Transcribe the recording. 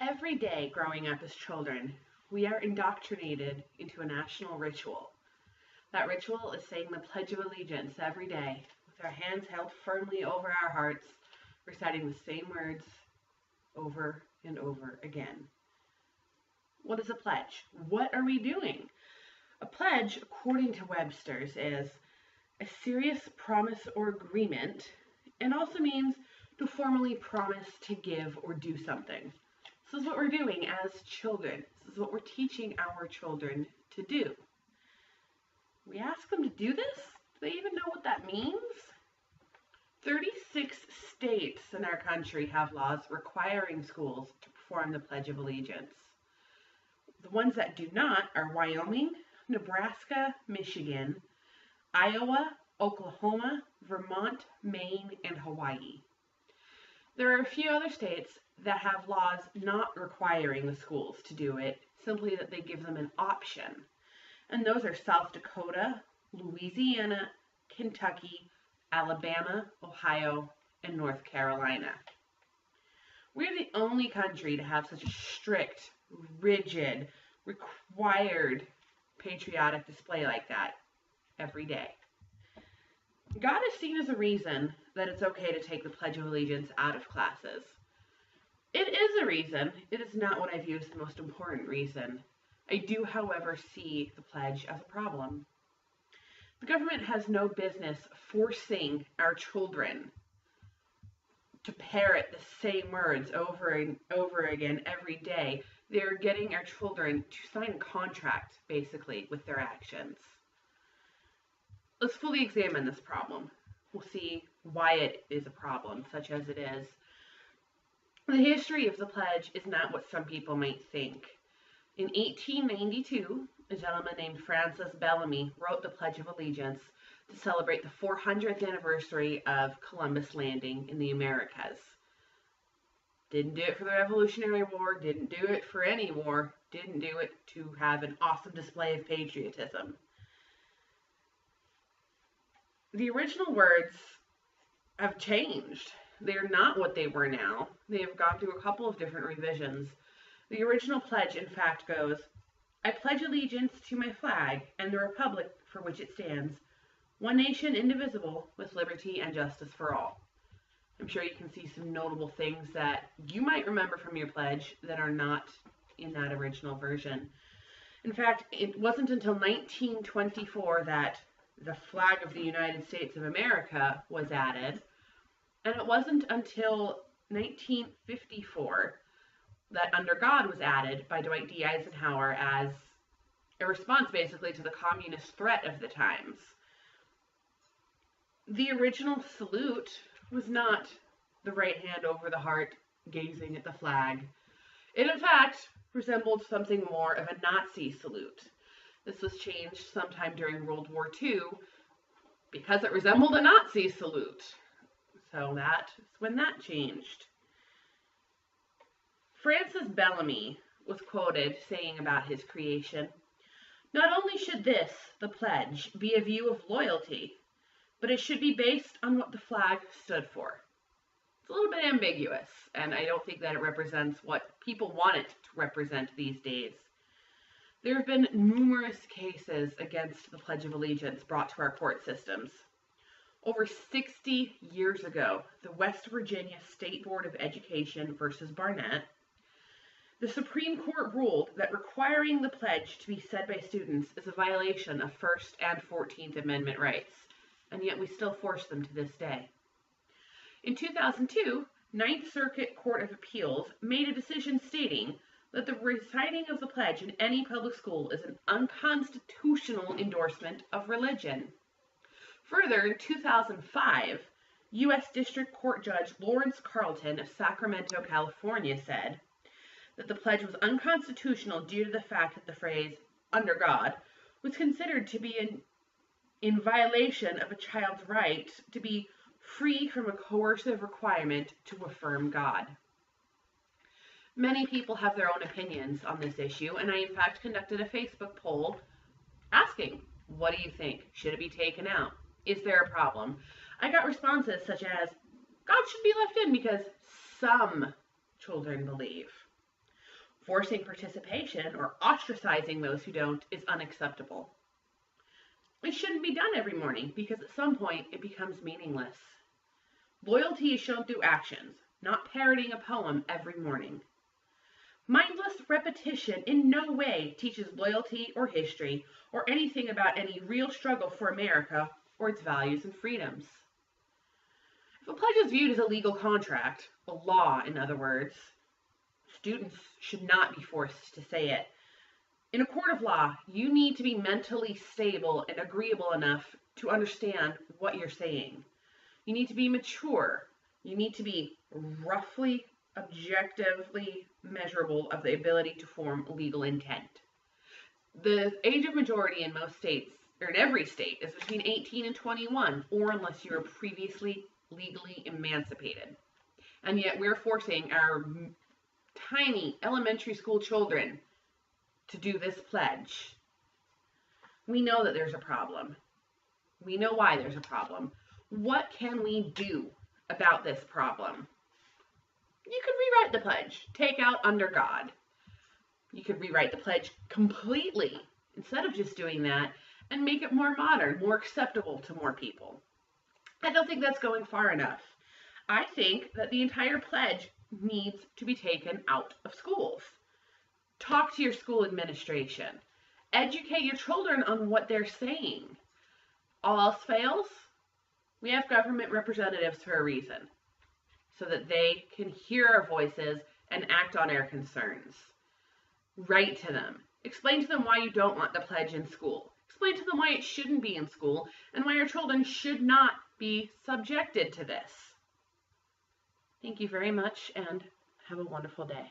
Every day growing up as children, we are indoctrinated into a national ritual. That ritual is saying the Pledge of Allegiance every day, with our hands held firmly over our hearts, reciting the same words over and over again. What is a pledge? What are we doing? A pledge, according to Webster's, is a serious promise or agreement, and also means to formally promise to give or do something. This is what we're doing as children. This is what we're teaching our children to do. We ask them to do this? Do they even know what that means? 36 states in our country have laws requiring schools to perform the Pledge of Allegiance. The ones that do not are Wyoming, Nebraska, Michigan, Iowa, Oklahoma, Vermont, Maine, and Hawaii. There are a few other states that have laws not requiring the schools to do it, simply that they give them an option. And those are South Dakota, Louisiana, Kentucky, Alabama, Ohio, and North Carolina. We're the only country to have such a strict, rigid, required patriotic display like that every day. God is seen as a reason that it's okay to take the Pledge of Allegiance out of classes. It is a reason. It is not what I view as the most important reason. I do, however, see the pledge as a problem. The government has no business forcing our children to parrot the same words over and over again every day. They're getting our children to sign a contract, basically, with their actions. Let's fully examine this problem. We'll see why it is a problem, such as it is. The history of the pledge is not what some people might think. In 1892, a gentleman named Francis Bellamy wrote the Pledge of Allegiance to celebrate the 400th anniversary of Columbus landing in the Americas. Didn't do it for the Revolutionary War, didn't do it for any war, didn't do it to have an awesome display of patriotism. The original words have changed. They're not what they were now. They have gone through a couple of different revisions. The original pledge, in fact, goes, "I pledge allegiance to my flag and the republic for which it stands, one nation indivisible, with liberty and justice for all." I'm sure you can see some notable things that you might remember from your pledge that are not in that original version. In fact, it wasn't until 1924 that the flag of the United States of America was added, and it wasn't until 1954 that "Under God" was added by Dwight D. Eisenhower as a response basically to the communist threat of the times. The original salute was not the right hand over the heart gazing at the flag. It in fact resembled something more of a Nazi salute. This was changed sometime during World War II because it resembled a Nazi salute. So that's when that changed. Francis Bellamy was quoted saying about his creation, "Not only should this, the pledge, be a view of loyalty, but it should be based on what the flag stood for." It's a little bit ambiguous, and I don't think that it represents what people want it to represent these days. There have been numerous cases against the Pledge of Allegiance brought to our court systems. Over 60 years ago, the West Virginia State Board of Education versus Barnett, the Supreme Court ruled that requiring the pledge to be said by students is a violation of First and 14th Amendment rights, and yet we still force them to this day. In 2002, Ninth Circuit Court of Appeals made a decision stating that the reciting of the pledge in any public school is an unconstitutional endorsement of religion. Further, in 2005, U.S. District Court Judge Lawrence Carlton of Sacramento, California, said that the pledge was unconstitutional due to the fact that the phrase, "under God," was considered to be in violation of a child's right to be free from a coercive requirement to affirm God. Many people have their own opinions on this issue, and I in fact conducted a Facebook poll asking, what do you think? Should it be taken out? Is there a problem? I got responses such as, God should be left in because some children believe. Forcing participation or ostracizing those who don't is unacceptable. It shouldn't be done every morning because at some point it becomes meaningless. Loyalty is shown through actions, not parroting a poem every morning. Mindless repetition in no way teaches loyalty or history or anything about any real struggle for America or its values and freedoms. If a pledge is viewed as a legal contract, a law in other words, students should not be forced to say it. In a court of law, you need to be mentally stable and agreeable enough to understand what you're saying. You need to be mature. You need to be roughly, objectively measurable of the ability to form legal intent. The age of majority in most states, or in every state, is between 18 and 21, or unless you were previously legally emancipated. And yet we're forcing our tiny elementary school children to do this pledge. We know that there's a problem. We know why there's a problem. What can we do about this problem? You could rewrite the pledge. Take out under God. You could rewrite the pledge completely instead of just doing that and make it more modern, more acceptable to more people. I don't think that's going far enough. I think that the entire pledge needs to be taken out of schools. Talk to your school administration. Educate your children on what they're saying. All else fails, we have government representatives for a reason, so that they can hear our voices and act on our concerns. Write to them. Explain to them why you don't want the pledge in school. Explain to them why it shouldn't be in school and why our children should not be subjected to this. Thank you very much and have a wonderful day.